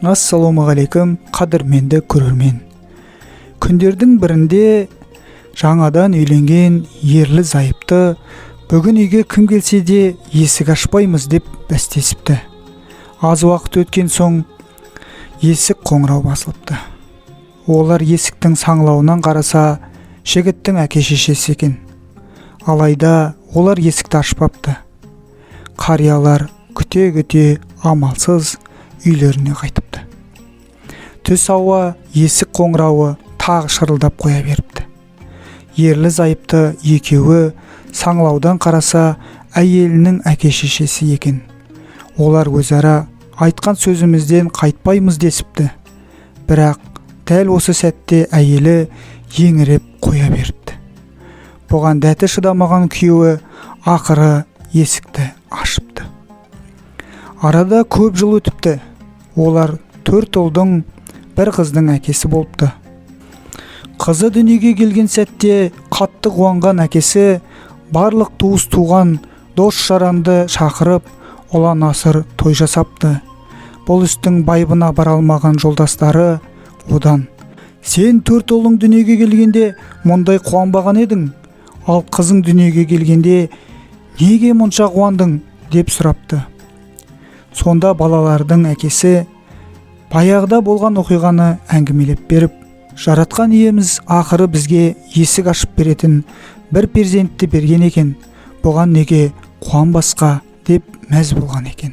Ассалаумағалейкум, қадірменді көрермен. Күндердің бірінде жаңадан үйленген ерлі зайыпты бүгін үйге кім келсе де есік ашпаймыз деп бәстесіпті. Аз уақыт өткен соң есік қоңырау басылыпты. Олар есіктің саңлауынан қараса, жігіттің әке-шешесі екен. Алайда олар есікті ашпапты. Қариялар күте-күте амалсыз үйлеріне қайтыпты. Түс ауа есік қоңырауы тағы шырылдап қоя беріпті. Ерлі зайыпты екеуі саңлаудан қараса, әйелінің әке-шешесі екен. Олар өзара айтқан сөзімізден қайтпаймыз десіпті. Бірақ дәл осы сәтте әйелі еңіреп қоя беріпті. Бұған дәті шыдамаған күйеуі ақыры есікті ашыпты. Арада көп жыл өтіпті. Олар 4 ұлдың бір қыздың әкесі болыпты. Қызы дүниеге келген сәтте қатты қуанған әкесі барлық туыс туған дос жаранды шақырып, ұлан асыр той жасапты. Бұл істің байыбына бара алмаған жолдастары одан: "Сен 4 ұлың дүниеге келгенде мұндай қуанбаған едің, ал қызың дүниеге келгенде неге мұнша қуандың?" деп сұрапты. Сонда балалардың әкесі баяғыда болған оқиғаны әңгімелеп беріп, жаратқан иеміз ақыры бізге есік ашып беретін бір перзентті берген екен, бұған неге қуанбасқа деп мәз болған екен.